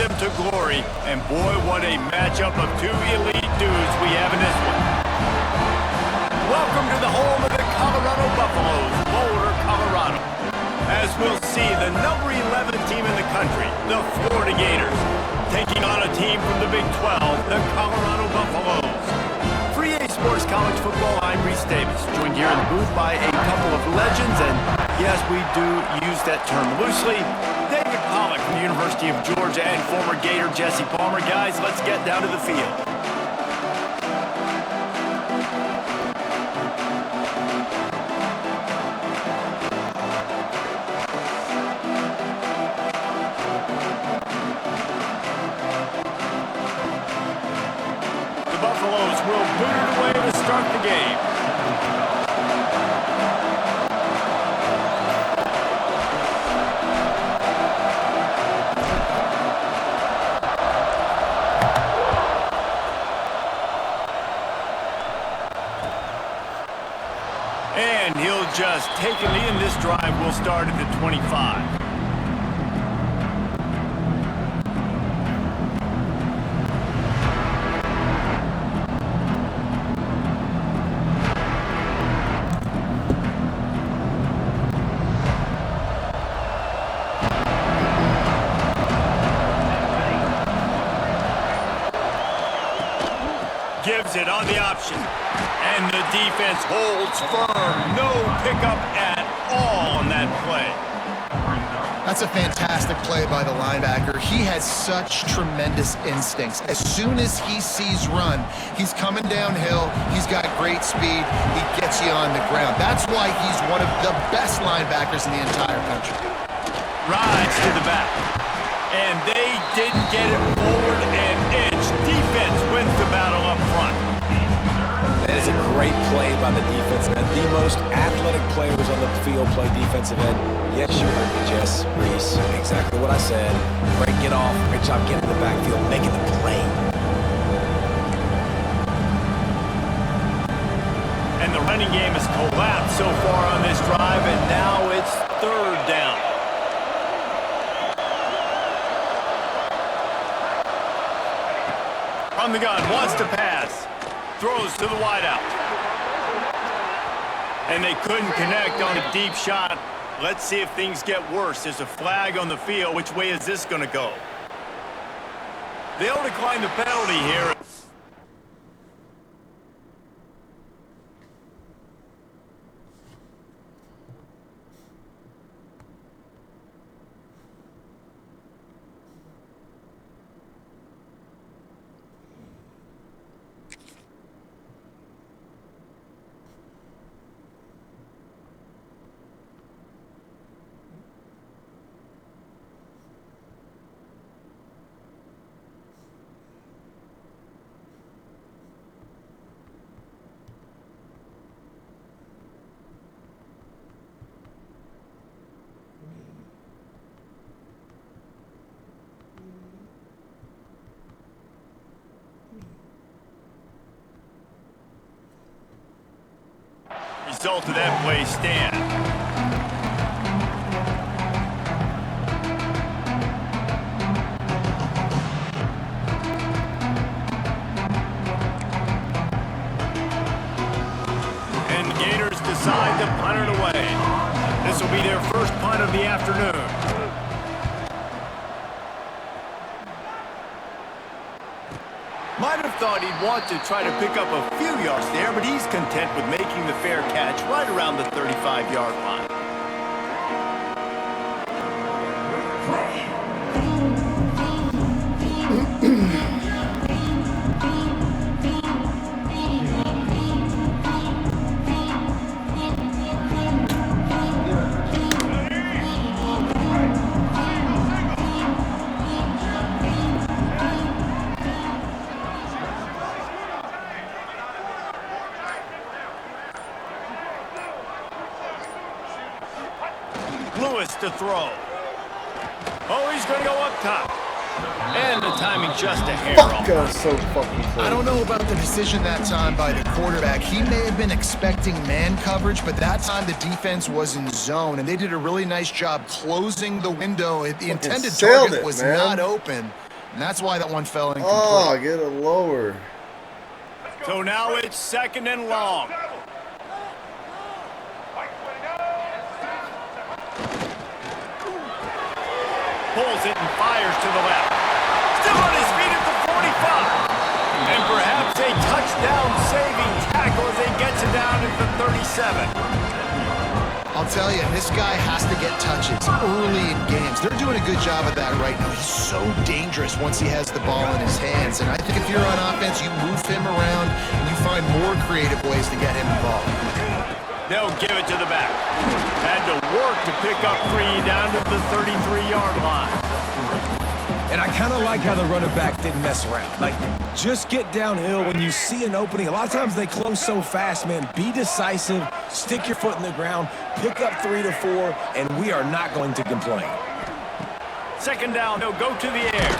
them to glory. And boy, what a matchup of two elite dudes we have in this one. Welcome to the home of the Colorado Buffaloes, Boulder, Colorado. As we'll see, the number 11 team in the country, the Florida Gators, taking on a team from the Big 12, the Colorado Buffaloes. For EA Sports College Football, I'm Reese Davis, joined here in the booth by a couple of legends, and yes, we do use that term loosely. David Pollack from the University of Georgia and former Gator Jesse Palmer. Guys, let's get down to the field. Buffaloes will boot it away to start the game. And he'll just take a knee, and this drive will start at the 25. Gives it on the option, and the defense holds firm. No pickup at all on that play. That's a fantastic play by the linebacker. He has such tremendous instincts. As soon as he sees run, he's coming downhill. He's got great speed. He gets you on the ground. That's why he's one of the best linebackers in the entire country. Rides to the back, and they didn't get it forward an inch. Defense wins the battle up front. That is a great play by the defense. And the most athletic players on the field play defensive end. Yes, you heard me, Jess, Reese. Exactly what I said. Break it off. Great job getting in the backfield, making the play. And the running game has collapsed so far on this drive, and now it's third down. On the gun, wants to pass. Throws to the wideout. And they couldn't connect on a deep shot. Let's see if things get worse. There's a flag on the field. Which way is this going to go? They'll decline the penalty here. Result of that play stand. And the Gators decide to punt it away. This will be their first punt of the afternoon. Might have thought he'd want to try to pick up a few yards there, but he's content with making the fair catch right around the 35-yard line. Lewis to throw. Oh, he's going to go up top. And the timing just a hair off. So fucking close. I don't know about the decision that time by the quarterback. He may have been expecting man coverage, but that time the defense was in zone, and they did a really nice job closing the window. The intended target was not open. And that's why that one fell incomplete. Oh, get it lower. So now it's 2nd and long. Pulls it and fires to the left. Still on his feet at the 45. And perhaps a touchdown-saving tackle as he gets it down at the 37. I'll tell you, this guy has to get touches early in games. They're doing a good job of that right now. He's so dangerous once he has the ball in his hands. And I think if you're on offense, you move him around and you find more creative ways to get him involved. They'll give it to the back. Had to work to pick up 3 down to the 33-yard line. And I kind of like how the running back didn't mess around. Like, just get downhill when you see an opening. A lot of times they close so fast, man. Be decisive, stick your foot in the ground, pick up 3 to 4, and we are not going to complain. 2nd down, they'll go to the air.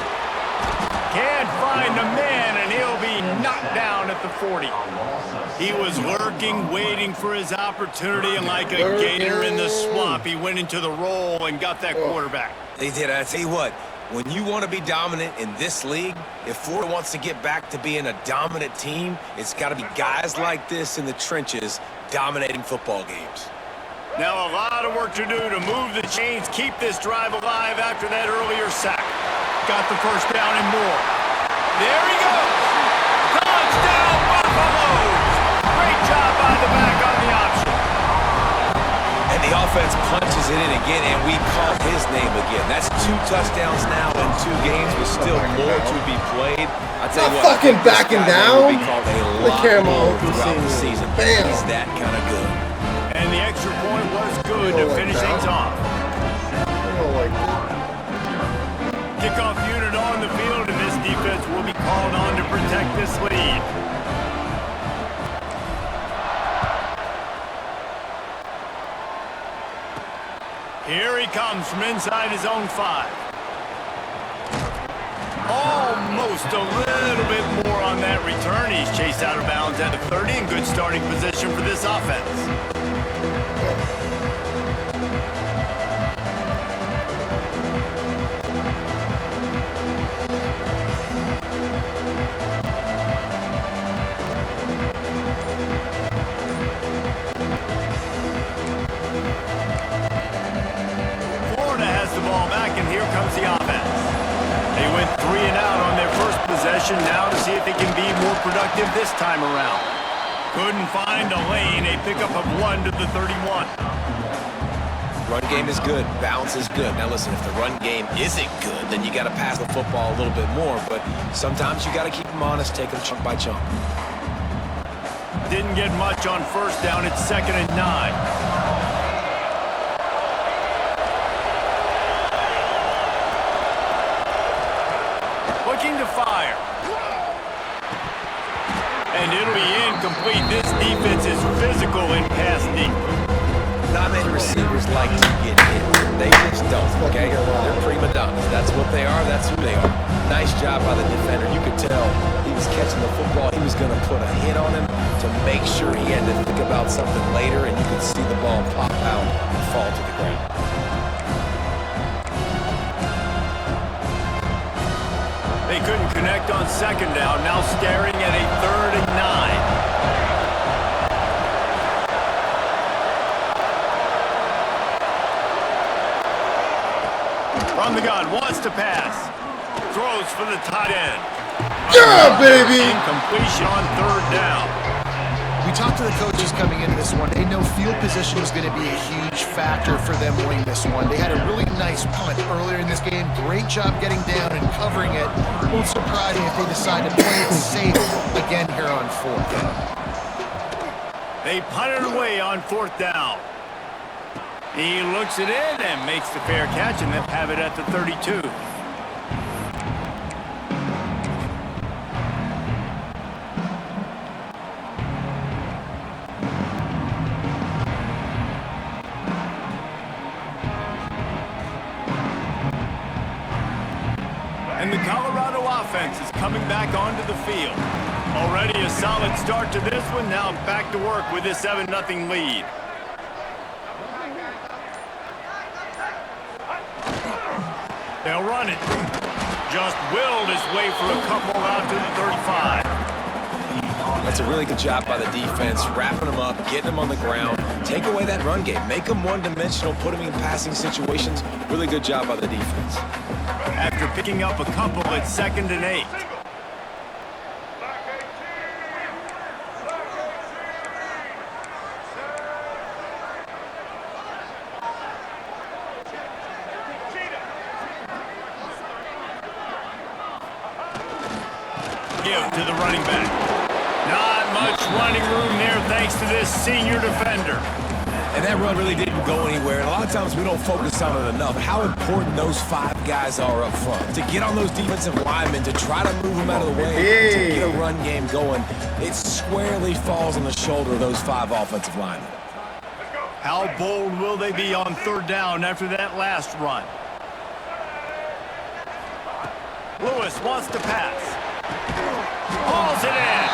Can't find the man, and he'll be knocked down at the 40. He was lurking, waiting for his opportunity, and like a gator in the swamp, he went into the roll and got that quarterback. They did. I tell you what, when you want to be dominant in this league, if Florida wants to get back to being a dominant team, it's got to be guys like this in the trenches dominating football games. Now a lot of work to do to move the chains, keep this drive alive after that earlier sack. Got the 1st down and more. There he goes! Touchdown, Buffaloes! Great job by the back on the option. And the offense punches it in again, and we call his name again. That's 2 touchdowns now in 2 games, with still more to be played. I tell you what, fucking backing down. Will be called a The lot camera more open throughout the season. Bam. He's that kind of good. And the extra point was good to finish things off. I don't like that. Kickoff unit on the field, and this defense will be called on to protect this lead. Here he comes from inside his own 5. Almost a little bit more on that return. He's chased out of bounds at the 30 in good starting position for this offense. Florida has the ball back, and here comes the offense. They went 3 and out on their first possession, now to see if they can be more productive this time around. Couldn't find a lane, a pickup of 1 to the 31. Run game is good, balance is good. Now listen, if the run game isn't good, then you got to pass the football a little bit more, but sometimes you got to keep them honest, take them chunk by chunk. Didn't get much on 1st down, it's 2nd and 9. Looking to fire. And it'll be incomplete. This defense is physical in pass deep. Not many receivers like to get hit. They just don't, okay? They're prima donnas. That's what they are. That's who they are. Nice job by the defender. You could tell he was catching the football. He was going to put a hit on him to make sure he had to think about something later, and you could see the ball pop out and fall to the ground. They couldn't connect on 2nd down. Now staring at a 3rd and 9. From the gun, wants to pass. Throws for the tight end. Yeah, baby! Incompletion on 3rd down. We talked to the coaches coming into this one. They know field position was going to be a huge factor for them winning this one. They had a really nice punt earlier in this game. Great job getting down and covering it. Won't surprise me if they decide to play it safe again here on 4th. They punted away on 4th down. He looks it in and makes the fair catch, and they'll have it at the 32. And the Colorado offense is coming back onto the field. Already a solid start to this one, now back to work with this 7-0 lead. They'll run it. just willed his way for a couple out to the 35. That's a really good job by the defense, wrapping them up, getting them on the ground, take away that run game, make them one-dimensional, put them in passing situations. Really good job by the defense. After picking up a couple, it's 2nd and 8. Give to the running back. Not much running room there thanks to this senior defender. And that run really didn't go anywhere. And a lot of times we don't focus on it enough. How important those 5 guys are up front. To get on those defensive linemen, to try to move them out of the way, to get a run game going, it squarely falls on the shoulder of those 5 offensive linemen. How bold will they be on 3rd down after that last run? Lewis wants to pass. Hauls it in.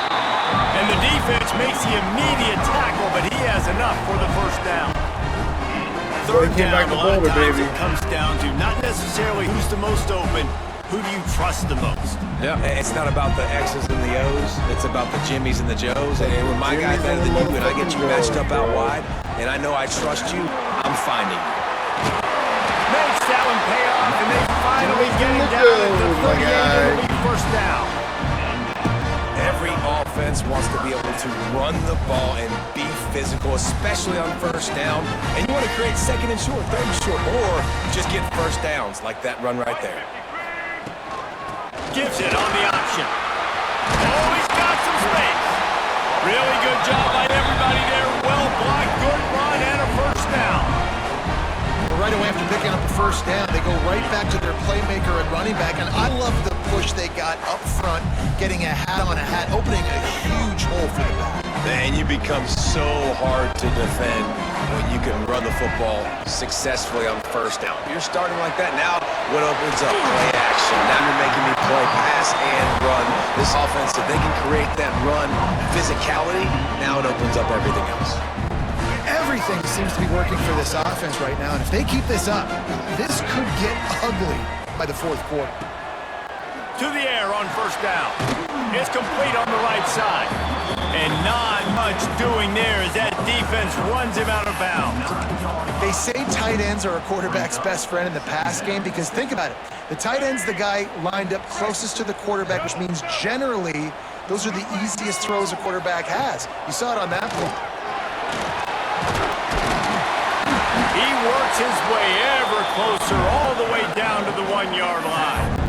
And the defense makes the immediate tackle, but he has enough for the 1st down. 3rd down, a lot of times it comes down to not necessarily who's the most open, who do you trust the most? Yeah, it's not about the X's and the O's. It's about the Jimmys and the Joes. And when my guy's better than you and I get you matched up out wide, and I know I trust you, I'm finding you. Makes that one pay off, and they finally get it down at the 38 and 1st down. Every offense wants to be able to run the ball and be physical, especially on 1st down. And you want to create 2nd and short, 3rd and short, or just get 1st downs like that run right there. Gives it on the option. Oh, he's got some space. Really good job by everybody there. Well blocked, good run, and a 1st down. Right away after picking up the 1st down, they go right back to their playmaker and running back. And I love the push they got up front, getting a hat on a hat, opening a huge hole for the back. And you become so hard to defend when you can run the football successfully on 1st down. You're starting like that now, what opens up? Play action. Now you're making me play pass and run. This offense, if they can create that run physicality, now it opens up everything else. Everything seems to be working for this offense right now, and if they keep this up, this could get ugly by the 4th quarter. To the air on 1st down. It's complete on the right side. And not much doing there as that defense runs him out of bounds. They say tight ends are a quarterback's best friend in the pass game because think about it. The tight end's the guy lined up closest to the quarterback, which means generally those are the easiest throws a quarterback has. You saw it on that play. He works his way ever closer all the way down to the 1-yard line.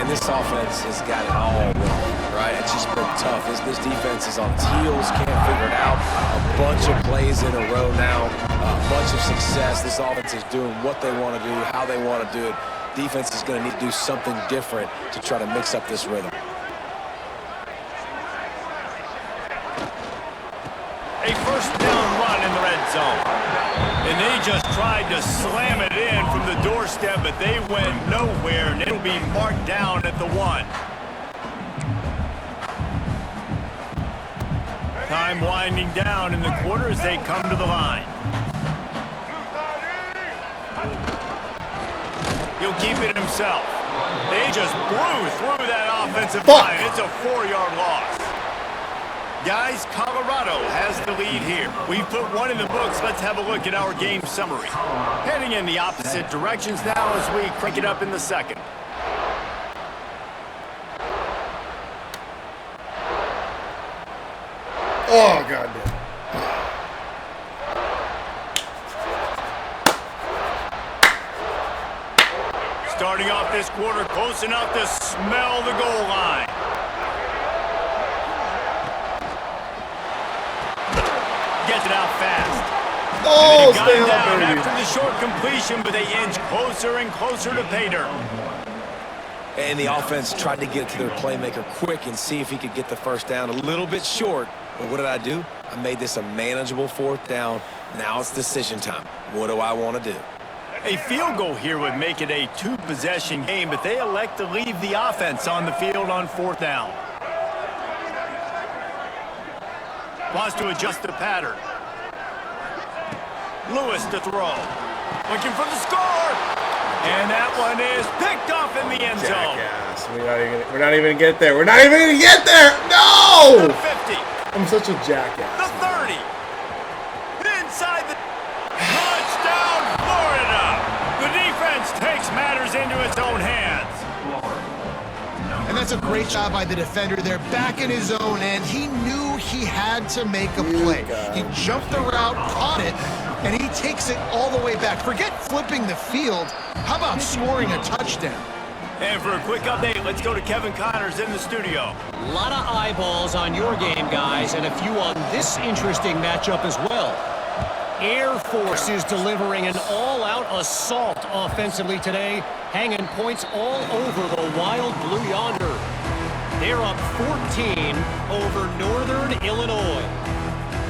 And this offense has got it all wrong, right? It's just been tough. This defense is on its heels, can't figure it out. A bunch of plays in a row now, a bunch of success. This offense is doing what they want to do, how they want to do it. Defense is going to need to do something different to try to mix up this rhythm. A 1st down run in the red zone. And they just tried to slam it in from the doorstep, but they went nowhere, and it'll be marked down at the 1. Time winding down in the quarter as they come to the line. He'll keep it himself. They just blew through that offensive line. It's a 4-yard loss. Guys, Colorado has the lead here. We've put one in the books. Let's have a look at our game summary. Heading in the opposite directions now as we crank it up in the 2nd. Oh, goddamn. Starting off this quarter close enough to smell the goal line. Gets it out fast. Oh, Got stay it up, down baby. after the short completion, but they inch closer and closer to pay dirt. And the offense tried to get to their playmaker quick and see if he could get the 1st down a little bit short. But what did I do? I made this a manageable 4th down. Now it's decision time. What do I want to do? A field goal here would make it a 2-possession game, but they elect to leave the offense on the field on 4th down. Wants to adjust the pattern. Lewis to throw. Looking for the score. And that one is picked off in the end zone. Jackass. We're not even gonna get there. We're not even gonna get there. No! The 50. I'm such a The jackass. 30. Inside the touchdown, Florida. The defense takes matters into its own hands. And that's a great job by the defender there, back in his own end. He knew he had to make a play. He jumped the route, caught it, and he takes it all the way back. Forget flipping the field. How about scoring a touchdown? And for a quick update, let's go to Kevin Connors in the studio. A lot of eyeballs on your game, guys, and a few on this interesting matchup as well. Air Force is delivering an all-out assault offensively today, hanging points all over the Wild Blue Yonder. They're up 14 over Northern Illinois.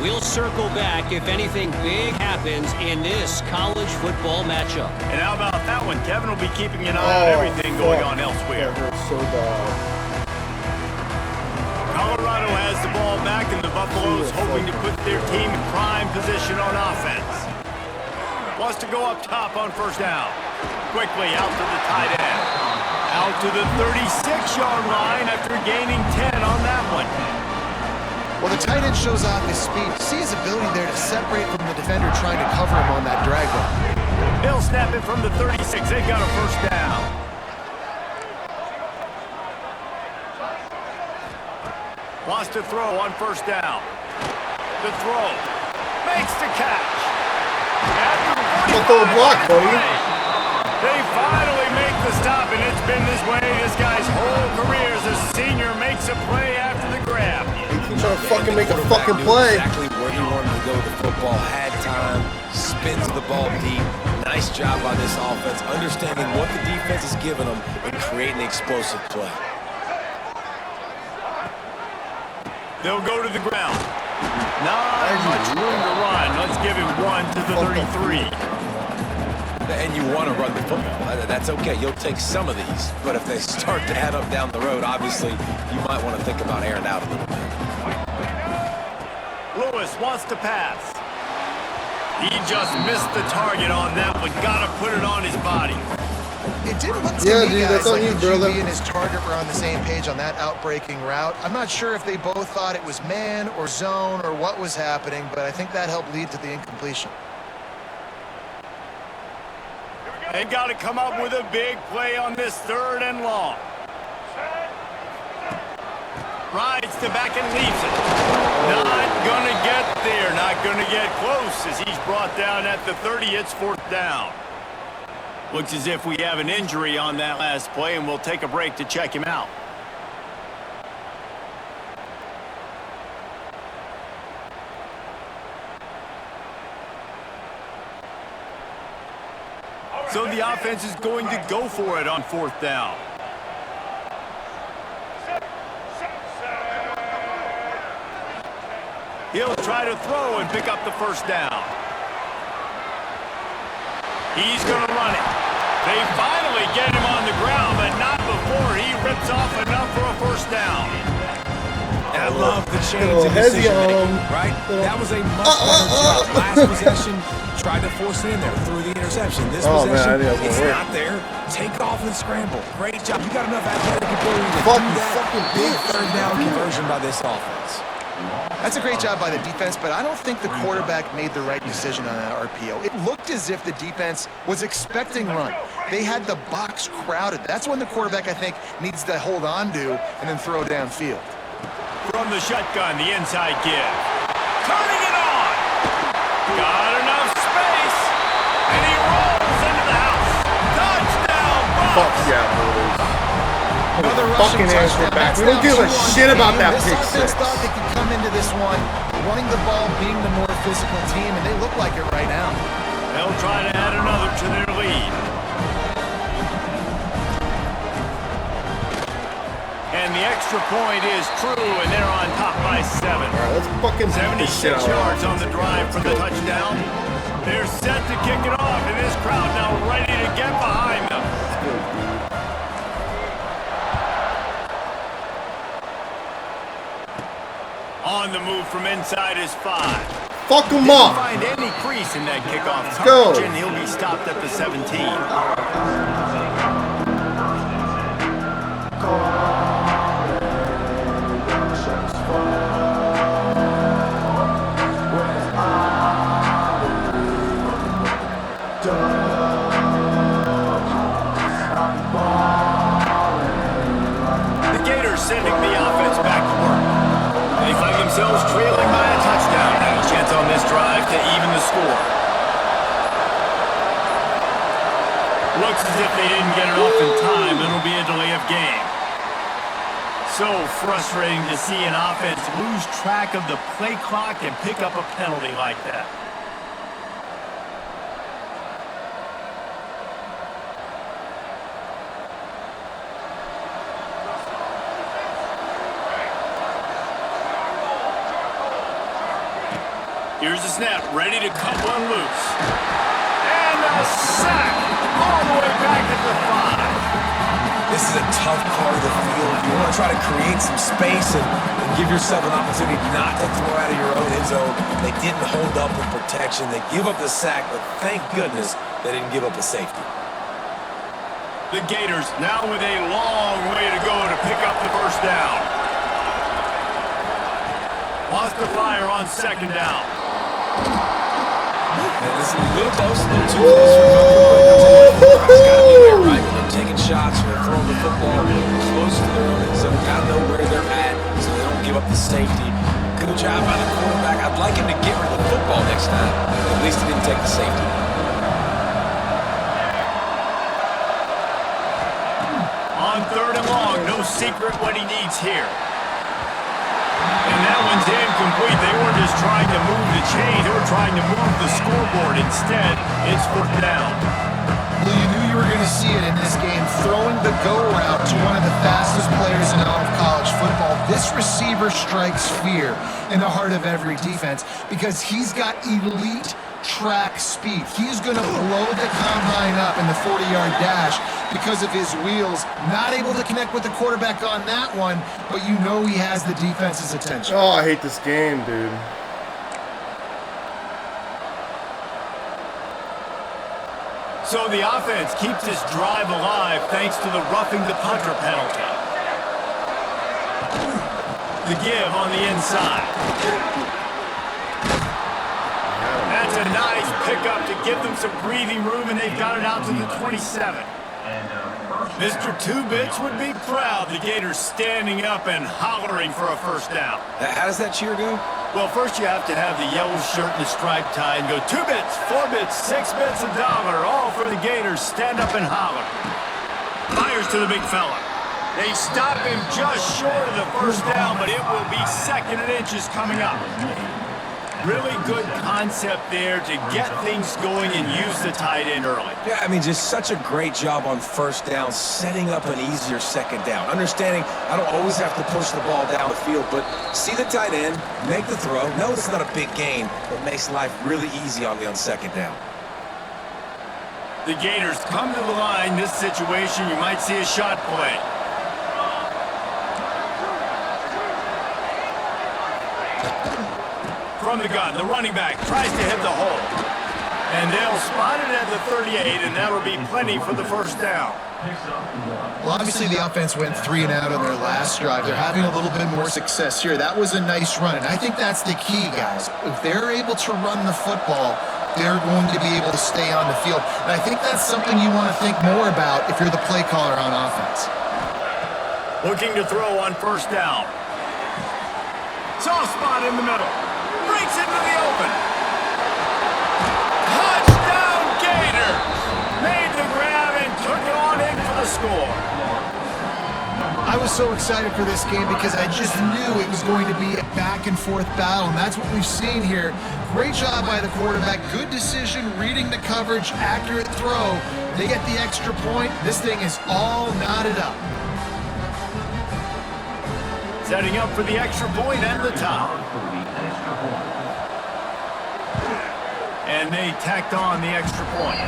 We'll circle back if anything big happens in this college football matchup. And how about that one? Kevin will be keeping an eye on everything going on elsewhere. That hurts so bad. Colorado has the ball back, and the Buffaloes hoping to put their team in prime position on offense. Wants to go up top on first down. Quickly out to the tight end. Out to the 36-yard line after gaining 10 on that one. Well, the tight end shows off his speed. See his ability there to separate from the defender trying to cover him on that drag run. They'll snap it from the 36. They've got a first down. Wants to throw on first down. The throw. Makes the catch. Don't throw a block, buddy. They finally make the stop, and it's been this way. This guy's whole career as a senior makes a play after the grab. He's trying to fucking make a fucking play. Exactly where he wanted to go with the football. Had time. Spins the ball deep. Nice job by this offense, understanding what the defense is giving them and creating an explosive play. They'll go to the ground. Not much room to run. Let's give him one to the 33. And you want to run the football. That's okay. You'll take some of these. But if they start to add up down the road, obviously, you might want to think about airing out a little bit. Lewis wants to pass. He just missed the target on that one. Got to put it on his body. It didn't look to Yeah, me, dude, guys, that's on like you, the brother. QB and his target were on the same page on that outbreaking route. I'm not sure if they both thought it was man or zone or what was happening, but I think that helped lead to the incompletion. They've got to come up with a big play on this third and long. Rides to back and leaves it. Not going to get there. Not going to get close as he's brought down at the 30. It's fourth down. Looks as if we have an injury on that last play, and we'll take a break to check him out. So the offense is going to go for it on fourth down. He'll try to throw and pick up the first down. He's going to run it. They finally get him on the ground, but not before he rips off enough for a first down. And I love the change Little in hezzy decision on making, him. right? That was a much better job. Last possession, tried to force it in there through the interception. This Oh, man, possession, I think that's it's gonna work. not there. Take off and scramble. Great job. You got enough athletic ability to Fuck, do you that. fucking Big bitch. third down conversion by this offense. That's a great job by the defense, but I don't think the quarterback made the right decision on that RPO. It looked as if the defense was expecting run. They had the box crowded. That's when the quarterback, I think, needs to hold on to and then throw downfield. From the shotgun, the inside give. Turning it on. Got enough space. And he rolls into the house. Touchdown, Bucs. Fuck yeah, boys. Another Fucking rushing answer touchdown. back. That's We don't now give a 2 on shit the about game. that This pick offense six. thought they could come into this one running the ball, being the more physical team, and they look like it right now. They'll try to add another to their lead. And the extra point is true, and they're on top by 7. All right, let's fucking beat the shit 76 out of yards them. on the drive for the touchdown. They're set to kick it off, and this crowd now ready to get behind them. On the move from inside is 5. Fuck him Didn't up. find any crease in that kickoff go. coverage, and he'll be stopped at the 17. The Gators sending the offense back to work. They find themselves trailing by a touchdown. Have a chance on this drive to even the score. Looks as if they didn't get it off in time. It'll be a delay of game. So frustrating to see an offense lose track of the play clock and pick up a penalty like that. Here's the snap, ready to cut one loose. And a sack all the way back at the 5. This is a tough part of the field. You want to try to create some space and give yourself an opportunity not to throw out of your own end zone. They didn't hold up in protection. They give up the sack, but thank goodness they didn't give up a safety. The Gators now with a long way to go to pick up the first down. Lost the fire on second down. And this is a little close, a little too close for comfort, but it's got to be there, right? When they're taking shots, when they're throwing the football close to their own end zone, got to know where they're at so they don't give up the safety. Good job by the quarterback. I'd like him to get rid of the football next time. At least he didn't take the safety. On third and long, no secret what he needs here. And that one's incomplete. They weren't just trying to move the chain. They were trying to move the scoreboard. Instead, it's fourth down. Well, you knew you were going to see it in this game, throwing the go route to one of the fastest players in all of college football. This receiver strikes fear in the heart of every defense because he's got elite track speed. He's going to blow the combine up in the 40-yard dash because of his wheels. Not able to connect with the quarterback on that one, but you know he has the defense's attention. Oh, I hate this game, dude. So the offense keeps this drive alive thanks to the roughing the punter penalty. The give on the inside. That's a nice pickup to give them some breathing room, and they've got it out to the 27. Mr. Two-Bits would be proud. The Gators standing up and hollering for a first down. How does that cheer go? Well, first you have to have the yellow shirt and the striped tie and go 2 bits, 4 bits, 6 bits, $1, all for the Gators. Stand up and holler. Fires to the big fella. They stop him just short of the first down, but it will be second and inches coming up. Really good concept there to get things going and use the tight end early. Yeah, I mean, just such a great job on first down, setting up an easier second down. Understanding I don't always have to push the ball down the field, but see the tight end, make the throw. No, it's not a big gain, but makes life really easy on second down. The Gators come to the line. This situation, you might see a shot play. From the gun, the running back tries to hit the hole. And they'll spot it at the 38, and that'll be plenty for the first down. Well, obviously the offense went 3 and out on their last drive. They're having a little bit more success here. That was a nice run, and I think that's the key, guys. If they're able to run the football, they're going to be able to stay on the field. And I think that's something you want to think more about if you're the play caller on offense. Looking to throw on first down. Soft spot in the middle. Breaks into the open. Touchdown Gators! Made the grab and took it on in for the score. I was so excited for this game because I just knew it was going to be a back-and-forth battle, and that's what we've seen here. Great job by the quarterback. Good decision, reading the coverage, accurate throw. They get the extra point. This thing is all knotted up. Setting up for the extra point and the top. And they tacked on the extra point.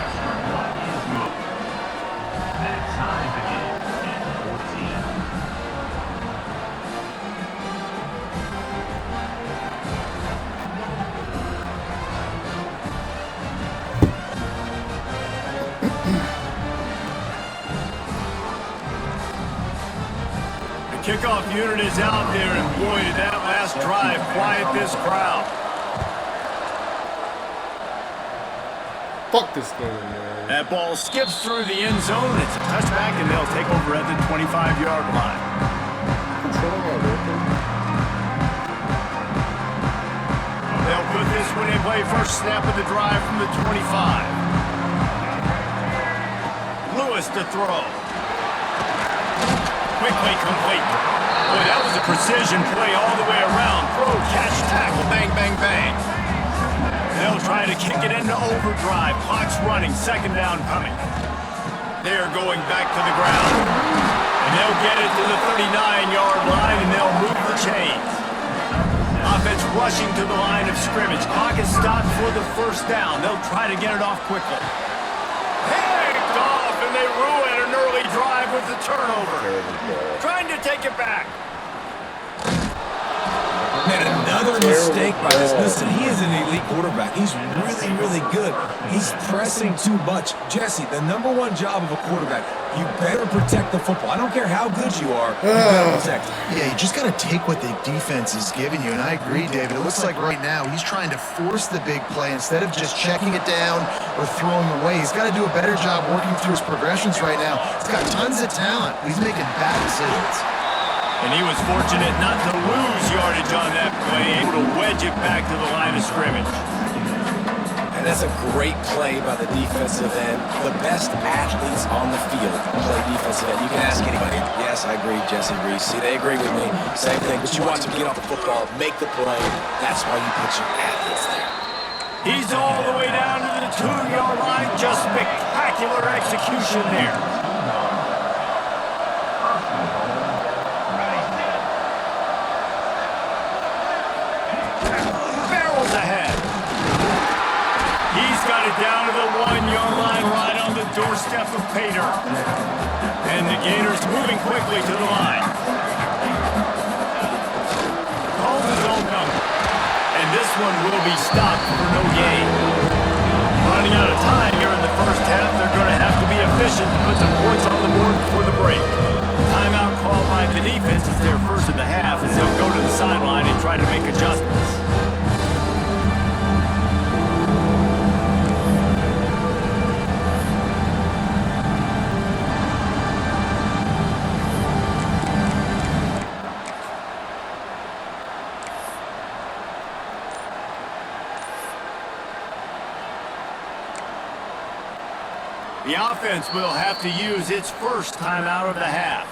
Kickoff unit is out there, and boy, did that last drive quiet this crowd. Fuck this game, man. That ball skips through the end zone. It's a touchback, and they'll take over at the 25-yard line. They'll put this when they play first snap of the drive from the 25. Lewis to throw. Quickly complete. Boy, that was a precision play all the way around. Throw, catch, tackle, bang, bang, bang. They'll try to kick it into overdrive. Clock's running. Second down coming. They're going back to the ground. And they'll get it to the 39-yard line, and they'll move the chains. Offense rushing to the line of scrimmage. Clock is stopped for the first down. They'll try to get it off quickly. Picked off, and they ruin an early drive with the turnover. Trying to take it back. Man, another mistake by this. Listen, he is an elite quarterback. He's really, really good. He's pressing too much. Jesse, the number one job of a quarterback, you better protect the football. I don't care how good you are, you better protect it. Yeah, you just got to take what the defense is giving you, and I agree, David. It looks like right now he's trying to force the big play instead of just checking it down or throwing away. He's got to do a better job working through his progressions right now. He's got tons of talent. He's making bad decisions. And he was fortunate not to lose yardage on that play, able to wedge it back to the line of scrimmage. And that's a great play by the defensive end. The best athletes on the field play defensive end. You can ask anybody. Yes, I agree, Jesse Reese. See, they agree with me. Same thing. But you watch them get off the football, make the play. That's why you put your athletes there. He's all the way down to the 2-yard line. Just spectacular execution there. Down to the 1-yard line, right on the doorstep of Pater. And the Gators moving quickly to the line. Calls his own number. And this one will be stopped for no gain. Running out of time here in the first half, they're going to have to be efficient to put some points on the board before the break. Timeout called by the defense is their first of the half as they'll go to the sideline and try to make adjustments. The offense will have to use its first timeout of the half.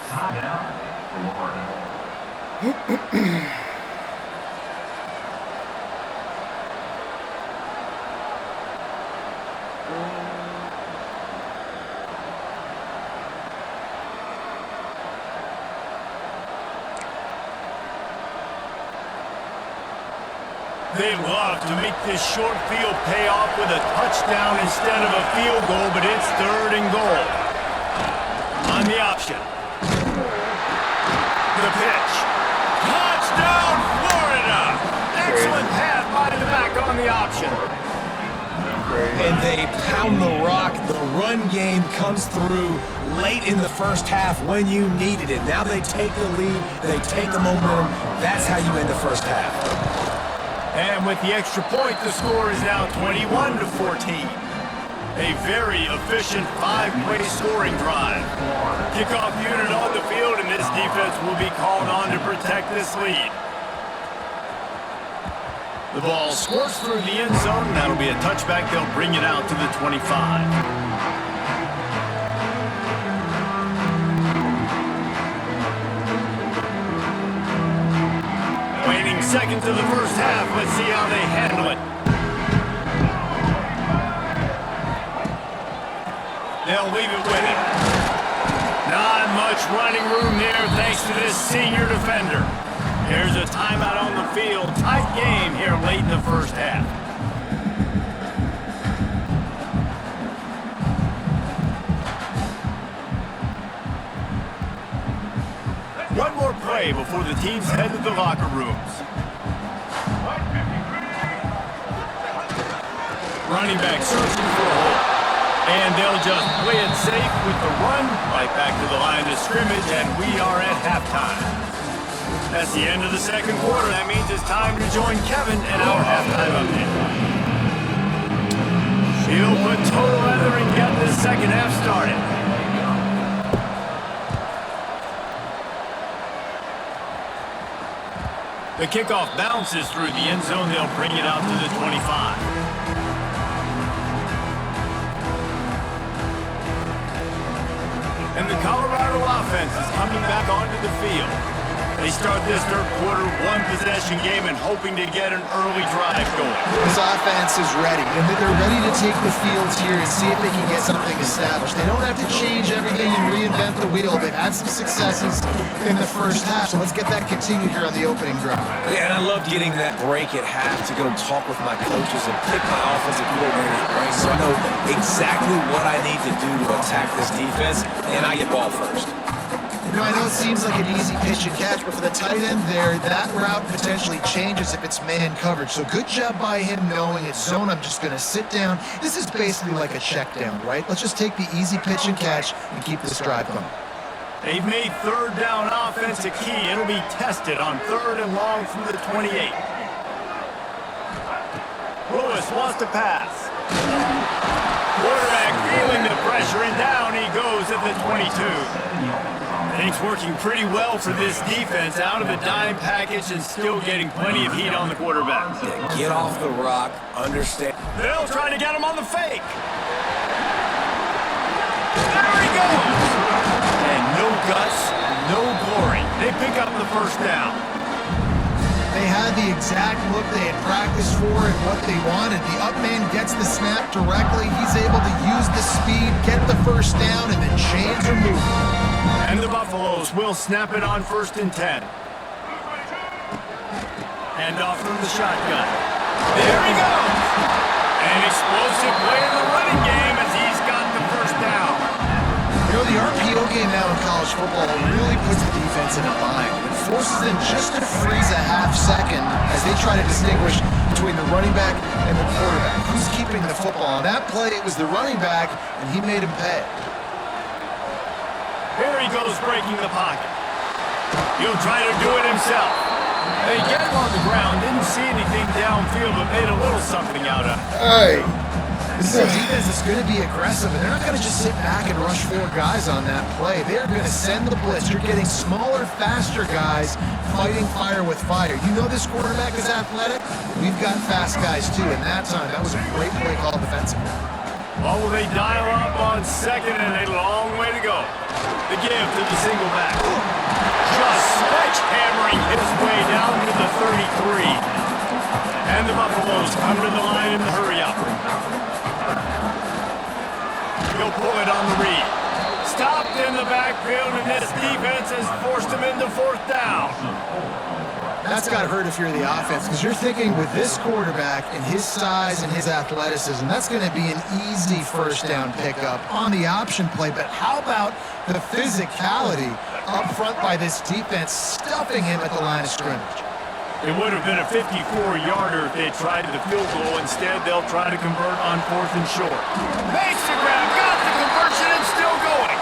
They love to make this short field pay off with a touchdown instead of a field goal, but it's 3rd and goal. On the option. The pitch. Touchdown, Florida! Excellent pass by the back on the option. And they pound the rock. The run game comes through late in the first half when you needed it. Now they take the lead. They take the momentum. That's how you end the first half. And with the extra point, the score is now 21-14. A very efficient 5-play scoring drive. Kickoff unit on the field, and this defense will be called on to protect this lead. The ball squirts through the end zone. That'll be a touchback. They'll bring it out to the 25. Second to the first half. Let's see how they handle it. They'll leave it with him. Not much running room there thanks to this senior defender. Here's a timeout on the field. Tight game here late in the first half. One more play before the teams head to the locker rooms. Running back searching for a hole. And they'll just play it safe with the run right back to the line of scrimmage, and we are at halftime. That's the end of the second quarter. That means it's time to join Kevin in our halftime update. He'll put total weather and get this second half started. The kickoff bounces through the end zone. They'll bring it out to the 25. And the Colorado offense is coming back onto the field. They start this third quarter one-possession game and hoping to get an early drive going. This offense is ready, and they're ready to take the fields here and see if they can get something established. They don't have to change everything and reinvent the wheel. They've had some successes in the first half, so let's get that continued here on the opening drive. Yeah, and I love getting that break at half to go talk with my coaches and pick my offensive coordinator's brain so I know exactly what I need to do to attack this defense, and I get ball first. You know, I know it seems like an easy pitch and catch, but for the tight end there, that route potentially changes if it's man coverage. So good job by him knowing it's zone. I'm just going to sit down. This is basically like a check down, right? Let's just take the easy pitch and catch and keep this drive going. They've made third down offense a key. It'll be tested on third and long from the 28. Lewis wants to pass. Quarterback feeling the pressure, and down he goes at the 22. Things working pretty well for this defense, out of a dime package and still getting plenty of heat on the quarterback. Yeah, get off the rock, understand. They'll try to get him on the fake. There he goes. And no guts, no glory. They pick up the first down. They had the exact look they had practiced for and what they wanted. The up man gets the snap directly. He's able to use the speed, get the first down, and then chains are moving. And the Buffaloes will snap it on 1st and 10. Hand off from the shotgun. There he goes. An explosive play in the running game as he's got the first down. You know, the RPO game now in college football really puts the defense in a bind. It forces them just to freeze a half second as they try to distinguish between the running back and the quarterback. Who's keeping the football? On that play, it was the running back, and he made him pay. Here he goes, breaking the pocket. He'll try to do it himself. They get him on the ground, didn't see anything downfield, but made a little something out of it. Hey. This is a defense that's going to be aggressive, and they're not going to just sit back and rush 4 guys on that play. They're going to send the blitz. You're getting smaller, faster guys fighting fire with fire. You know this quarterback is athletic? We've got fast guys, too, and that time, that was a great play call defensively. Oh, will they dial up on second and a long way to go. The give to the single back. Just sledgehammering his way down to the 33. And the Buffaloes come to the line in the hurry-up. He'll pull it on the read. Stopped in the backfield, and this defense has forced him into 4th down. That's got to hurt if you're the offense, because you're thinking with this quarterback and his size and his athleticism, that's going to be an easy first down pickup on the option play. But how about the physicality up front by this defense, stuffing him at the line of scrimmage? It would have been a 54-yarder if they had tried the field goal. Instead, they'll try to convert on 4th and short. Makes the grab, got the conversion, and still going.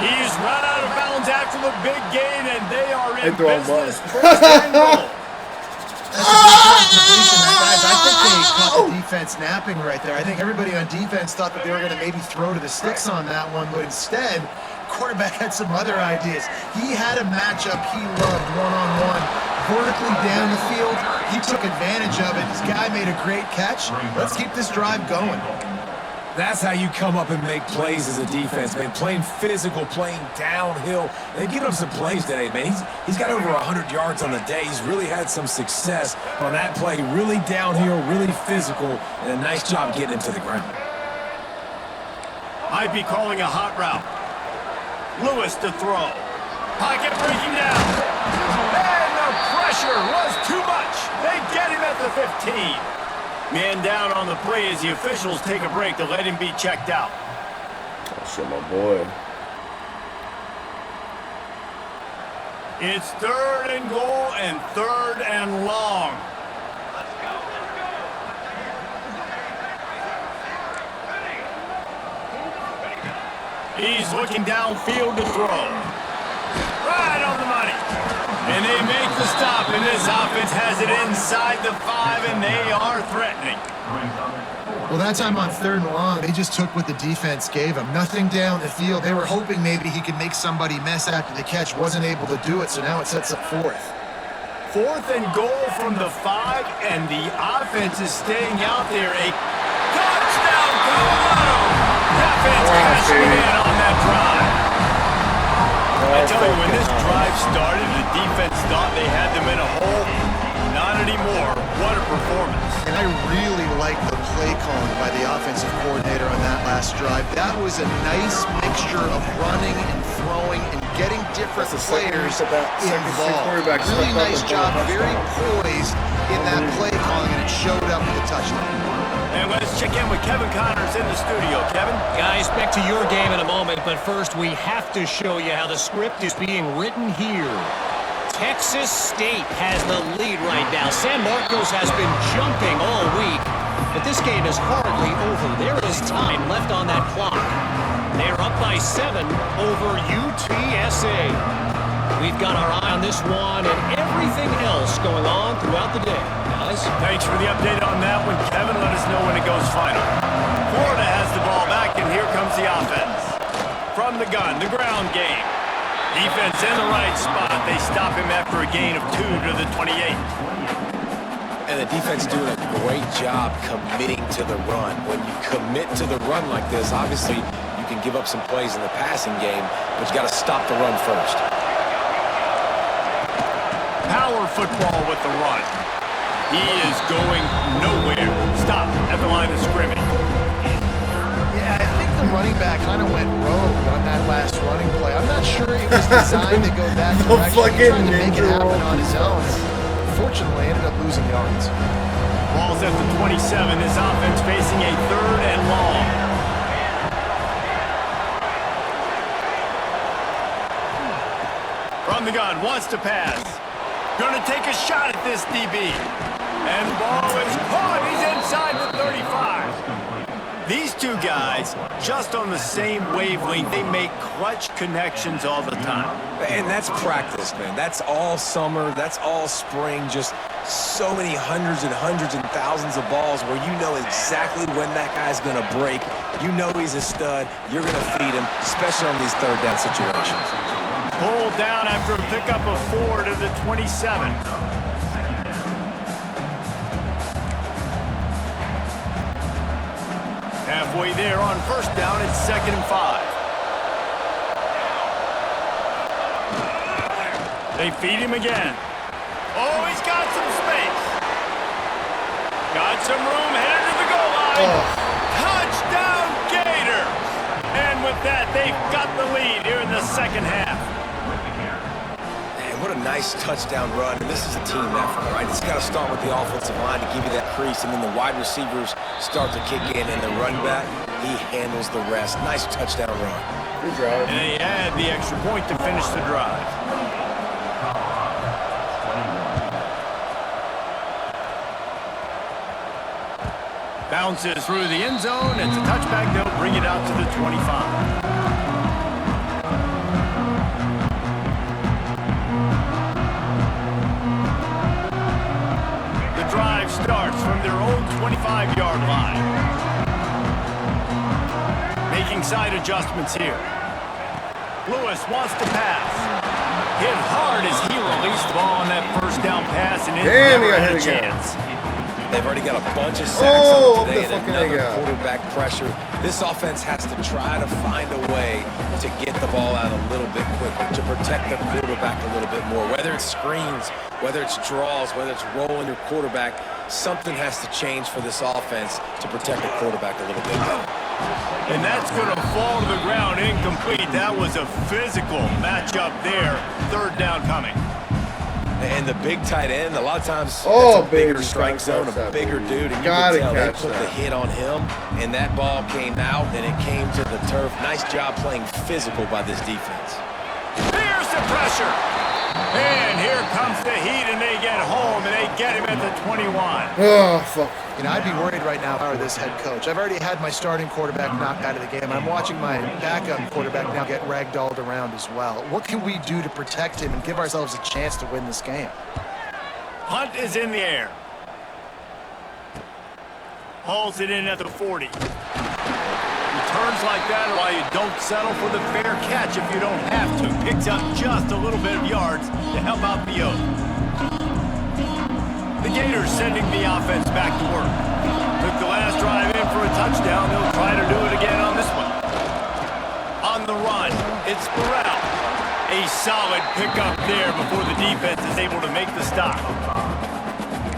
He's run out of bounds after the big gain, and they are in business. First and goal. Guys, I think they caught the defense napping right there. I think everybody on defense thought that they were going to maybe throw to the sticks on that one, but instead, quarterback had some other ideas. He had a matchup he loved one-on-one, vertically down the field. He took advantage of it. This guy made a great catch. Let's keep this drive going. That's how you come up and make plays as a defense, man. Playing physical, playing downhill. They've given him some plays today, man. He's got over 100 yards on the day. He's really had some success on that play. Really downhill, really physical, and a nice job getting him to the ground. Might be calling a hot route. Lewis to throw. Pocket breaking down. And the pressure was too much. They get him at the 15. Man down on the play as the officials take a break to let him be checked out. Oh, shit, my boy. It's 3rd and goal and 3rd and long. He's looking downfield to throw. Right on the money. And they make the inside the 5, and they are threatening. Well, that time on 3rd and long, they just took what the defense gave them. Nothing down the field. They were hoping maybe he could make somebody miss after the catch. Wasn't able to do it, so now it sets up 4th. 4th and goal from the 5, and the offense is staying out there. A touchdown, Colorado! Defense cashing in on that drive. I tell you, when this drive started, the defense thought they had them in a hole. Not anymore. What a performance. And I really like the play calling by the offensive coordinator on that last drive. That was a nice mixture of running and throwing and getting different players involved. Really nice job, very poised in that play calling, and it showed up with the touchdown. And let's check in with Kevin Connors in the studio. Kevin? Guys, back to your game in a moment, but first we have to show you how the script is being written here. Texas State has the lead right now. San Marcos has been jumping all week, but this game is hardly over. There is time left on that clock. They're up by 7 over UTSA. We've got our eye on this one and everything else going on throughout the day. Guys? Thanks for the update on that one, Kevin. Let us know when it goes final. Florida has the ball back, and here comes the offense. From the gun, the ground game. Defense in the right spot. They stop him after a gain of 2 to the 28. And the defense doing a great job committing to the run. When you commit to the run like this, obviously you can give up some plays in the passing game, but you got to stop the run first. Power football with the run. He is going nowhere. Stop at the line of scrimmage. Yeah, I think the running back kind of went rogue on that last running play. I'm not sure it was designed to go that direction. He tried to make it happen on his own. Fortunately, ended up losing yards. Ball's at the 27. His offense facing a 3rd and long. From the gun, wants to pass. Gonna take a shot at this DB. And the ball is caught. He's inside the 35. These two guys, just on the same wavelength, they make clutch connections all the time. And that's practice, man. That's all summer. That's all spring. Just so many hundreds and thousands of balls where you know exactly when that guy's going to break. You know he's a stud. You're going to feed him, especially on these 3rd down situations. Pulled down after a pickup of 4 to the 27. Halfway there on 1st down, it's 2nd and 5. They feed him again. Oh, he's got some space. Got some room, headed to the goal line. Touchdown, Gators! And with that, they've got the lead here in the 2nd half. Man, what a nice touchdown run. And this is a team effort, right? It's got to start with the offensive line to give you that crease, and then the wide receivers start to kick in, and the running back, he handles the rest. Nice touchdown run. Good drive. And they add the extra point to finish the drive. Bounces through the end zone. It's a touchback. They'll bring it out to the 25. The drive starts from their own 25-yard line. Making side adjustments here. Lewis wants to pass. Hit hard as he released the ball on that 1st down pass, and it never had a chance. They've already got a bunch of sacks on today and another fucking quarterback pressure. This offense has to try to find a way to get the ball out a little bit quicker, to protect the quarterback a little bit more. Whether it's screens, whether it's draws, whether it's rolling your quarterback, something has to change for this offense to protect the quarterback a little bit better. And that's going to fall to the ground incomplete. That was a physical matchup there. 3rd down coming. And the big tight end, a lot of times, Oh, that's a bigger baby, strike zone, a bigger dude, and you can tell they put the hit on him, and that ball came out, and it came to the turf. Nice job playing physical by this defense. Here's the pressure. And here comes the Heat, and they get home, and they get him at the 21. Oh, fuck. You know, I'd be worried right now if I were this head coach. I've already had my starting quarterback knocked out of the game. I'm watching my backup quarterback now get ragdolled around as well. What can we do to protect him and give ourselves a chance to win this game? Punt is in the air. Hauls it in at the 40. Returns like that are why you don't settle for the fair catch if you don't have to. Picks up just a little bit of yards to help out the Oak. The Gators sending the offense back to work. Took the last drive in for a touchdown. They'll try to do it again on this one. On the run, it's Burrell. A solid pickup there before the defense is able to make the stop.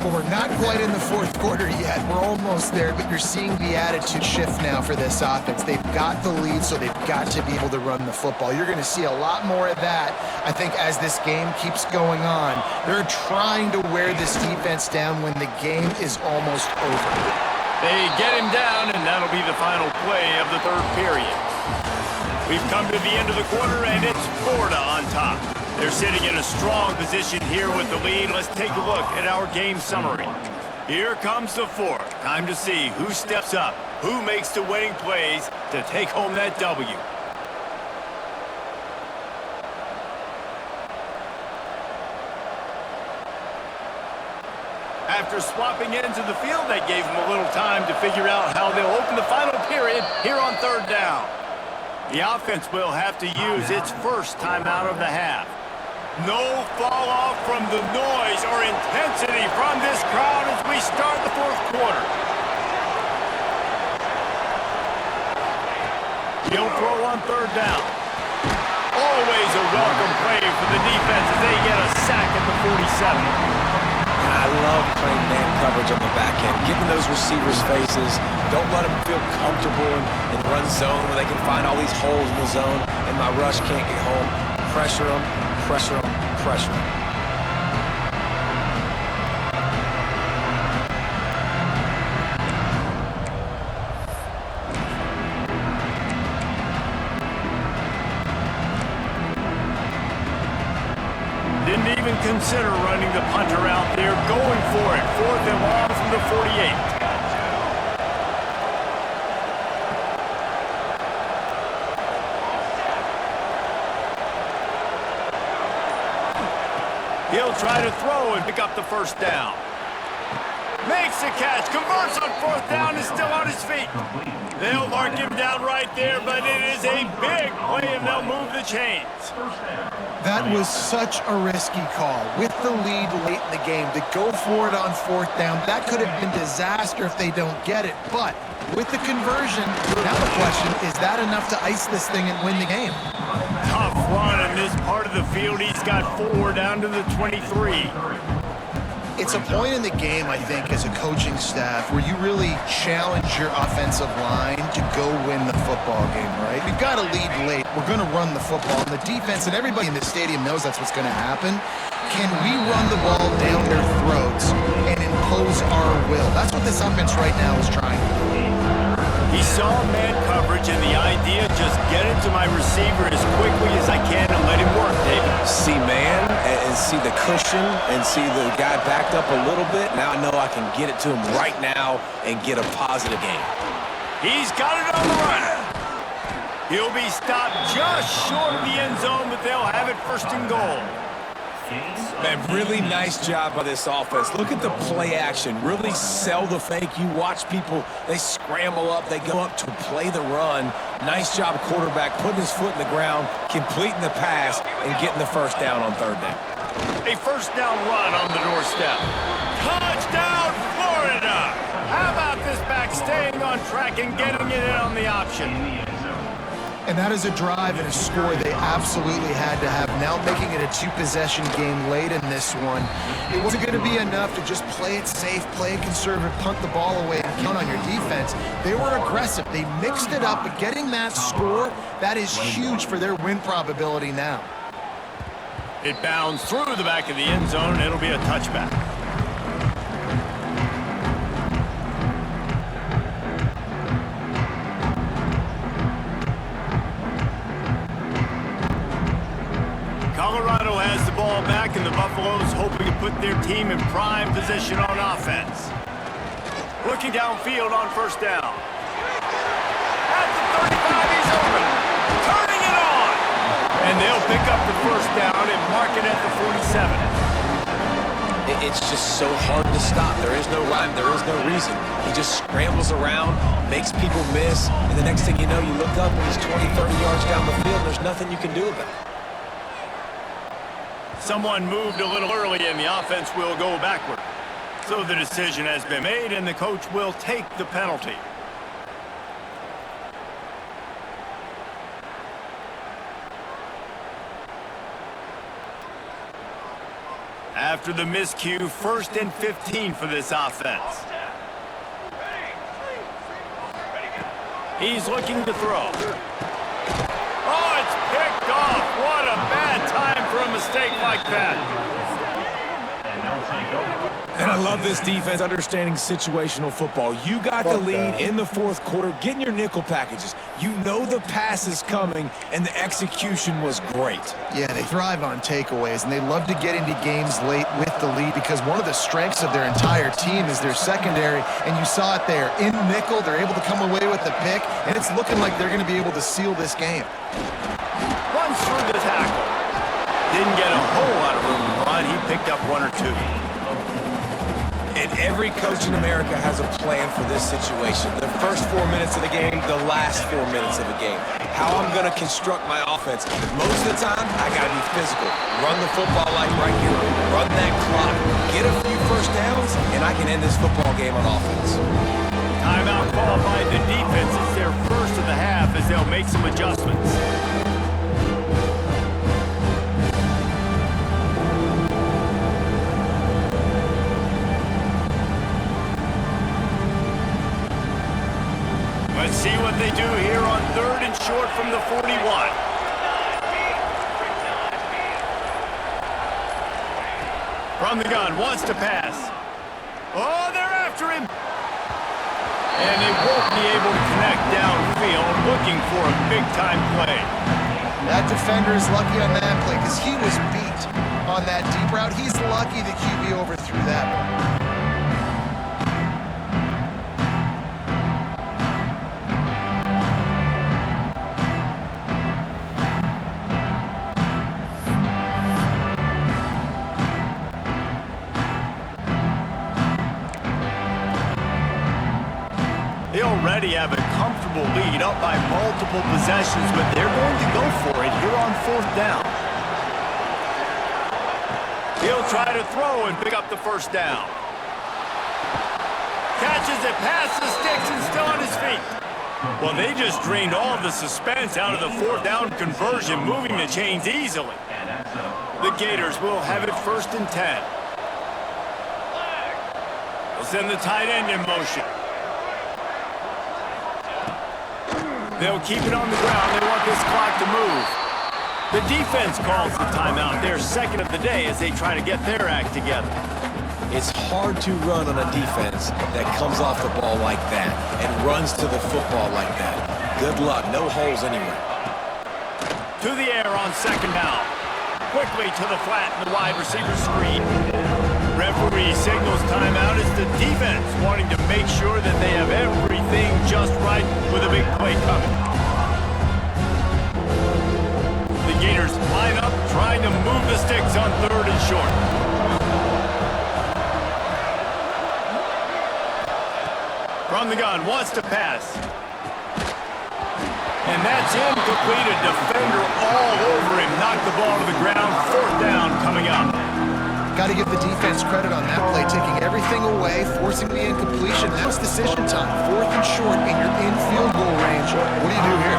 Well, we're not quite in the fourth quarter yet. We're almost there, but you're seeing the attitude shift now for this offense. They've got the lead, so they've got to be able to run the football. You're going to see a lot more of that, I think, as this game keeps going on. They're trying to wear this defense down when the game is almost over. They get him down, and that'll be the final play of the third period. We've come to the end of the quarter, and it's Florida on top. They're sitting in a strong position here with the lead. Let's take a look at our game summary. Here comes the fourth. Time to see who steps up, who makes the winning plays to take home that W. After swapping ends of the field, that gave them a little time to figure out how they'll open the final period here on third down. The offense will have to use its first timeout of the half. No fall off from the noise or intensity from this crowd as we start the fourth quarter. He'll throw on third down. Always a welcome play for the defense as they get a sack at the 47. And I love playing man coverage on the back end, giving those receivers faces. Don't let them feel comfortable in run zone where they can find all these holes in the zone and my rush can't get home. Pressure them, pressure them, pressure them. Didn't even consider running the punter out there, going for it. Fourth and long from the 48. He'll try to throw and pick up the first down. Makes the catch, converts on fourth down, is still on his feet. They'll mark him down right there, but it is a big play and they'll move the chains. That was such a risky call. With the lead late in the game, to go for it on fourth down, that could have been disaster if they don't get it. But with the conversion, now the question, is that enough to ice this thing and win the game? Tough run in this part of the field. He's got 4 down to the 23. It's a point in the game, I think, as a coaching staff where you really challenge your offensive line to go win the football game, right? We've got a lead late. We're going to run the football. And the defense and everybody in the stadium knows that's what's going to happen. Can we run the ball down their throats and impose our will? That's what this offense right now is trying to do. He saw man coverage and the idea, just get it to my receiver as quickly as I can and let him work, David. See man and see the cushion and see the guy backed up a little bit. Now I know I can get it to him right now and get a positive game. He's got it on the run. He'll be stopped just short of the end zone, but they'll have it first and goal. Man, really nice job by this offense. Look at the play action. Really sell the fake. You watch people, they scramble up, they go up to play the run. Nice job, quarterback, putting his foot in the ground, completing the pass, and getting the first down on third down. A first down run on the doorstep. Touchdown, Florida! How about this back staying on track and getting it in on the option? And that is a drive and a score they absolutely had to have. Now making it a 2-possession game late in this one. It wasn't going to be enough to just play it safe, play it conservative, punt the ball away, and count on your defense. They were aggressive. They mixed it up, but getting that score, that is huge for their win probability now. It bounds through the back of the end zone, and it'll be a touchback. Colorado has the ball back, and the Buffaloes hoping to put their team in prime position on offense. Looking downfield on first down. At the 35, he's open. Turning it on. And they'll pick up the first down and mark it at the 47. It's just so hard to stop. There is no rhyme. There is no reason. He just scrambles around, makes people miss, and the next thing you know, you look up and he's 20, 30 yards down the field. There's nothing you can do about it. Someone moved a little early and the offense will go backward. So the decision has been made and the coach will take the penalty. After the miscue, 1st and 15 for this offense. He's looking to throw. Oh, it's picked off. What a bad time for a mistake like that. And I love this defense understanding situational football. You got the lead in the 4th quarter, getting your nickel packages. You know the pass is coming, and the execution was great. Yeah, they thrive on takeaways, and they love to get into games late with the lead because one of the strengths of their entire team is their secondary, and you saw it there. In nickel, they're able to come away with the pick, and it's looking like they're going to be able to seal this game. Runs through the tackle. Didn't get a whole lot of room to run. He picked up 1 or 2. And every coach in America has a plan for this situation. The first 4 minutes of the game, the last 4 minutes of the game. How I'm going to construct my offense. Most of the time, I got to be physical. Run the football like right here. Run that clock. Get a few first downs, and I can end this football game on offense. Timeout called by the defense. It's their first of the half as they'll make some adjustments. Let's see what they do here on 3rd and short from the 41. From the gun, wants to pass. Oh, they're after him. And they won't be able to connect downfield, looking for a big-time play. That defender is lucky on that play because he was beat on that deep route. He's lucky the QB overthrew that one. They already have a comfortable lead up by multiple possessions, but they're going to go for it here on 4th down. He'll try to throw and pick up the 1st down. Catches it, passes, sticks, and still on his feet. Well, they just drained all of the suspense out of the 4th down conversion, moving the chains easily. The Gators will have it 1st and 10. They'll send the tight end in motion. They'll keep it on the ground. They want this clock to move. The defense calls the timeout. Their 2nd of the day as they try to get their act together. It's hard to run on a defense that comes off the ball like that and runs to the football like that. Good luck. No holes anywhere. To the air on 2nd down. Quickly to the flat and the wide receiver screen. Referee signals timeout as the defense wanting to make sure that they have everything just right with a big play coming. The Gators line up, trying to move the sticks on 3rd and short. From the gun, wants to pass. And that's incomplete. A defender all over him. Knocked the ball to the ground. 4th down coming up. Got to give the defense credit on that play, taking everything away, forcing the incompletion. That was decision time. 4th and short, and you're in field goal range. What do you do here?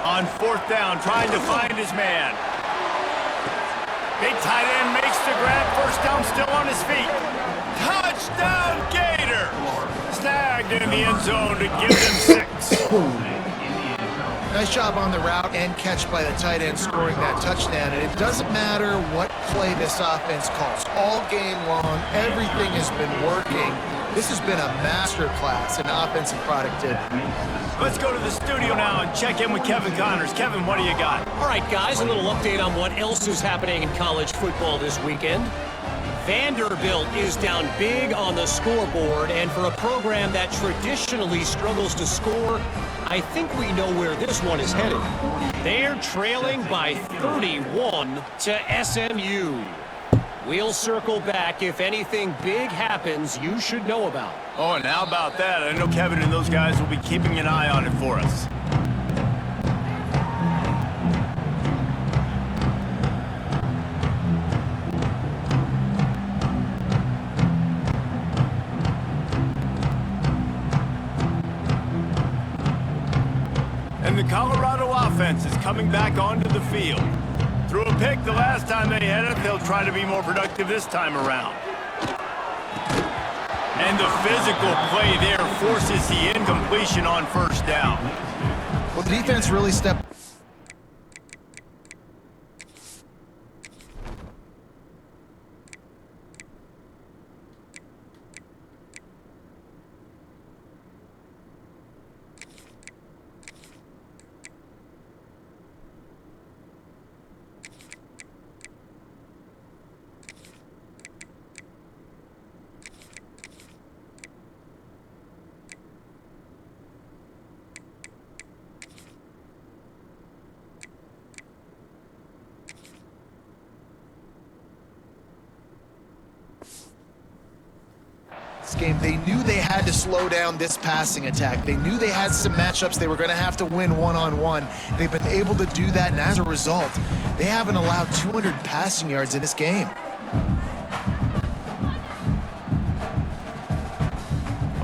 On 4th down, trying to find his man. Big tight end makes the grab. 1st down, still on his feet. Touchdown, Gators! Snagged in the end zone to give them 6. Nice job on the route and catch by the tight end scoring that touchdown. And it doesn't matter what play this offense calls. All game long, everything has been working. This has been a masterclass in offensive productivity. Let's go to the studio now and check in with Kevin Connors. Kevin, what do you got? All right, guys, a little update on what else is happening in college football this weekend. Vanderbilt is down big on the scoreboard, and for a program that traditionally struggles to score, I think we know where this one is headed. They're trailing by 31 to SMU. We'll circle back if anything big happens you should know about. Oh, and how about that? I know Kevin and those guys will be keeping an eye on it for us. And the Colorado offense is coming back onto the field. Threw a pick the last time they had it. They'll try to be more productive this time around. And the physical play there forces the incompletion on first down. Well, the defense really stepped. Game. They knew they had to slow down this passing attack. They knew they had some matchups they were going to have to win one-on-one. They've been able to do that, and as a result, they haven't allowed 200 passing yards in this game.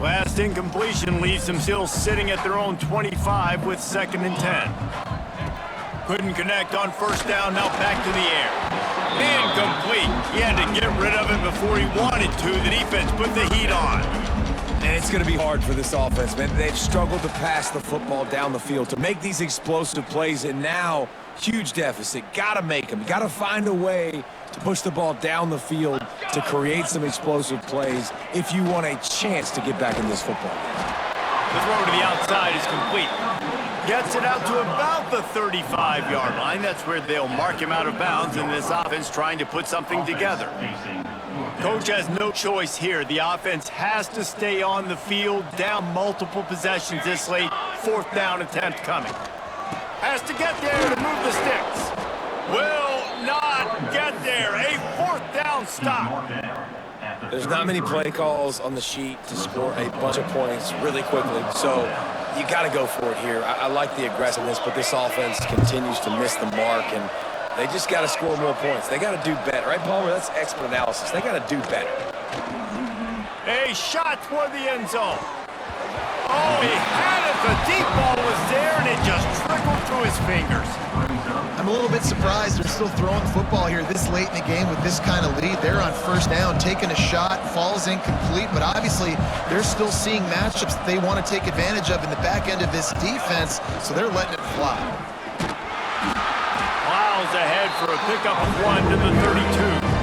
Last incompletion leaves them still sitting at their own 25 with 2nd and 10. Couldn't connect on first down, now back to the air. Incomplete. He had to get rid of it before he wanted to. The defense put the heat on. And it's going to be hard for this offense, man. They've struggled to pass the football down the field, to make these explosive plays, and now, huge deficit. Got to make them. Got to find a way to push the ball down the field to create some explosive plays if you want a chance to get back in this football game. The throw to the outside is complete. Gets it out to about the 35-yard line. That's where they'll mark him out of bounds, and this offense trying to put something together. Coach has no choice here. The offense has to stay on the field, down multiple possessions this late. 4th down attempt coming. Has to get there to move the sticks. Will not get there. A 4th down stop. There's not many play calls on the sheet to score a bunch of points really quickly, so you got to go for it here. I like the aggressiveness, but this offense continues to miss the mark, and they just got to score more points. They got to do better, right, Palmer? That's expert analysis. They got to do better. A shot toward the end zone. Oh, he had it. The deep ball was there, and it just trickled through his fingers. I'm a little bit surprised they're still throwing the football here this late in the game with this kind of lead. They're on first down, taking a shot, falls incomplete, but obviously they're still seeing matchups that they want to take advantage of in the back end of this defense, so they're letting it fly. Miles ahead for a pickup of 1 to the 32.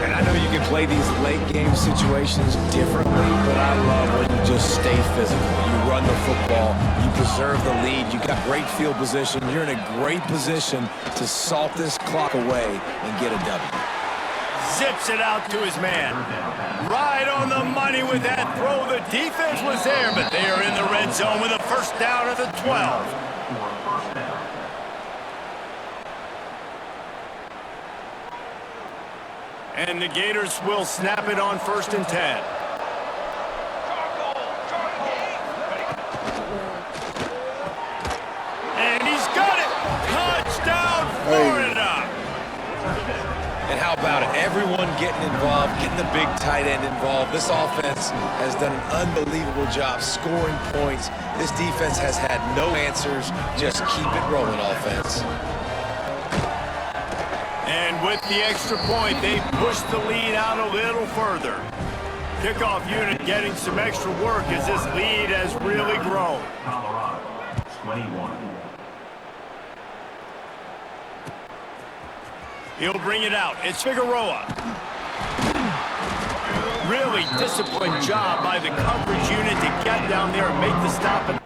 And I know you can play these late game situations differently, but I love when you just stay physical. You run the football, you preserve the lead, you got great field position, you're in a great position to salt this clock away and get a W. Zips it out to his man. Right on the money with that throw. The defense was there, but they are in the red zone with a first down at the 12. And the Gators will snap it on 1st and 10. And he's got it! Touchdown, Florida! And how about it? Everyone getting involved, getting the big tight end involved. This offense has done an unbelievable job scoring points. This defense has had no answers. Just keep it rolling, offense. And with the extra point, they push the lead out a little further. Kickoff unit getting some extra work as this lead has really grown. Colorado, 21. He'll bring it out. It's Figueroa. Really disciplined job by the coverage unit to get down there and make the stop.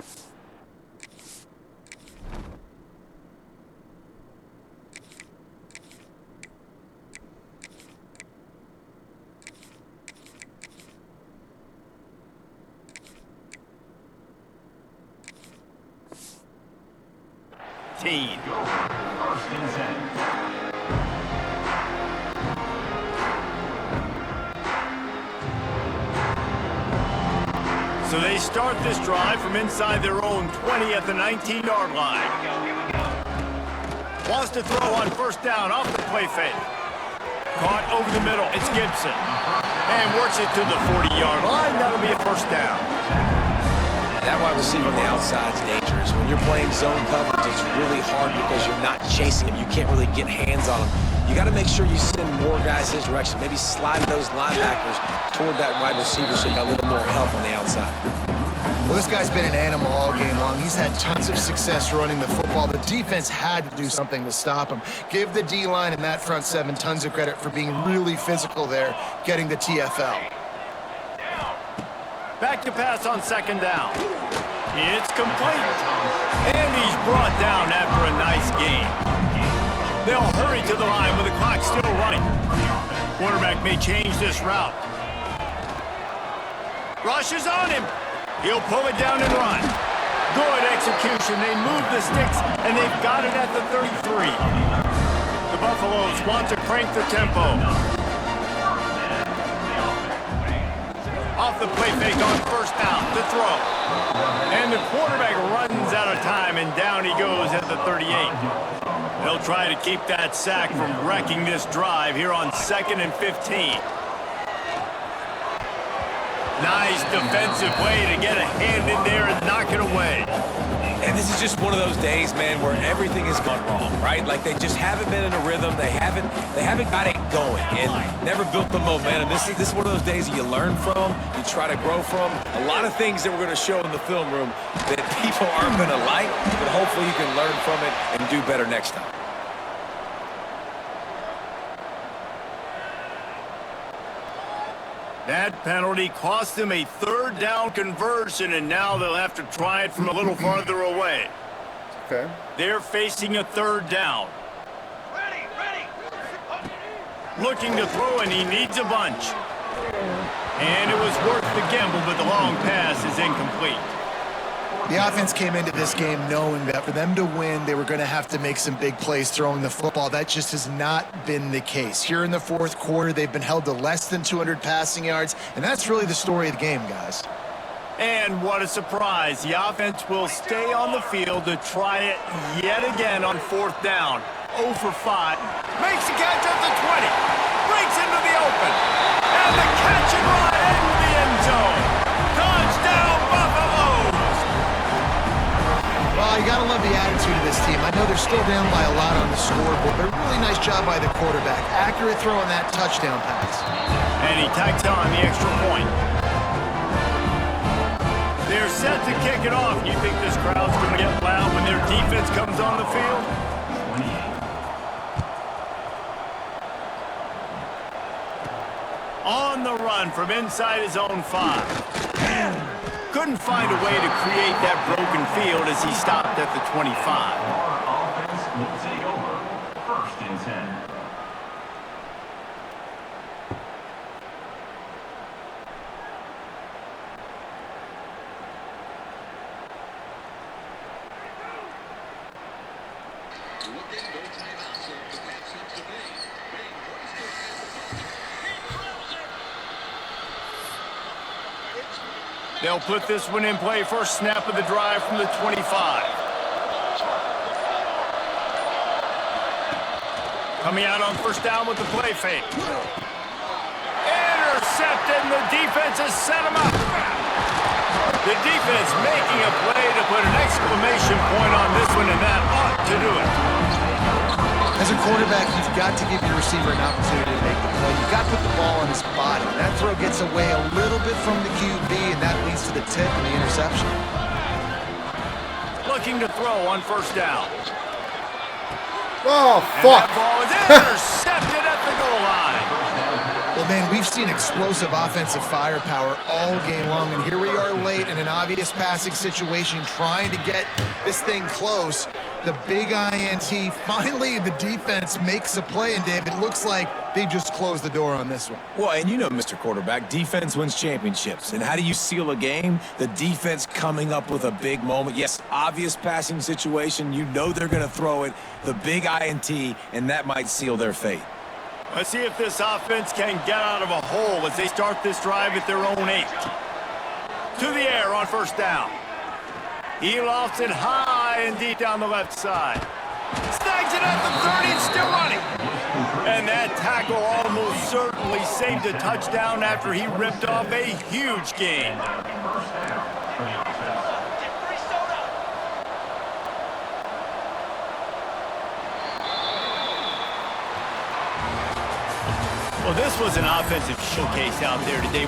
15. First and 10. So they start this drive from inside their own 20 at the 19-yard line. Wants to throw on first down off the play fake. Caught over the middle. It's Gibson. And works it to the 40-yard line. That'll be a first down. That wide receiver on the outside is dangerous. When you're playing zone coverage, it's really hard because you're not chasing him. You can't really get hands on him. You got to make sure you send more guys his direction. Maybe slide those linebackers toward that wide receiver so you got a little more help on the outside. Well, this guy's been an animal all game long. He's had tons of success running the football. The defense had to do something to stop him. Give the D-line and that front seven tons of credit for being really physical there, getting the TFL. Back to pass on second down. It's complete. And he's brought down after a nice game. They'll hurry to the line with the clock still running. Quarterback may change this route. Rush is on him. He'll pull it down and run. Good execution. They move the sticks, and they've got it at the 33. The Buffaloes want to crank the tempo. Off the play fake on first down to throw. And the quarterback runs out of time, and down he goes at the 38. They'll try to keep that sack from wrecking this drive here on 2nd and 15. Nice defensive play to get a hand in there and knock it away. And this is just one of those days, man, where everything has gone wrong, right? Like they just haven't been in a rhythm. They haven't got it going and never built the momentum. This is one of those days that you learn from, you try to grow from. A lot of things that we're going to show in the film room that people aren't going to like, but hopefully you can learn from it and do better next time. That penalty cost them a third down conversion, and now they'll have to try it from a little farther away. Okay. They're facing a third down. Looking to throw, and he needs a bunch. And it was worth the gamble, but the long pass is incomplete. The offense came into this game knowing that for them to win, they were going to have to make some big plays throwing the football. That just has not been the case. Here in the fourth quarter, they've been held to less than 200 passing yards, and that's really the story of the game, guys. And what a surprise. The offense will stay on the field to try it yet again on fourth down. 0 for 5. Makes the catch at the 20. Breaks into the open. And the catch and run into the end zone. Touchdown, Buffaloes! Well, you got to love the attitude of this team. I know they're still down by a lot on the scoreboard, but a really nice job by the quarterback. Accurate throw on that touchdown pass. And he tacks on the extra point. They're set to kick it off. You think this crowd's going to get loud when their defense comes on the field? 28. On the run from inside his own 5. Couldn't find a way to create that broken field as he stopped at the 25. Our offense will take over. First and 10. They'll put this one in play first snap of the drive from the 25. Coming out on first down with the play fake. Intercepted, and the defense has set him up. The defense making a play to put an exclamation point on this one, and that ought to do it. As a quarterback, you've got to give your receiver an opportunity to make the play. You've got to put the ball on his body. That throw gets away a little bit from the QB, and that leads to the tip and the interception. Looking to throw on first down. Oh, And fuck. that ball is intercepted at the goal line. Well, man, we've seen explosive offensive firepower all game long, and here we are late in an obvious passing situation trying to get this thing close. The big INT. Finally, the defense makes a play, and Dave, it looks like they just closed the door on this one. Well, and you know, Mr. Quarterback, defense wins championships. And how do you seal a game? The defense coming up with a big moment. Yes, obvious passing situation. You know they're going to throw it. The big INT, and that might seal their fate. Let's see if this offense can get out of a hole as they start this drive at their own 8. To the air on first down. He lofts it high and deep down the left side. Snags it at the 30 and still running. And that tackle almost certainly saved a touchdown after he ripped off a huge gain. Well, this was an offensive showcase out there today.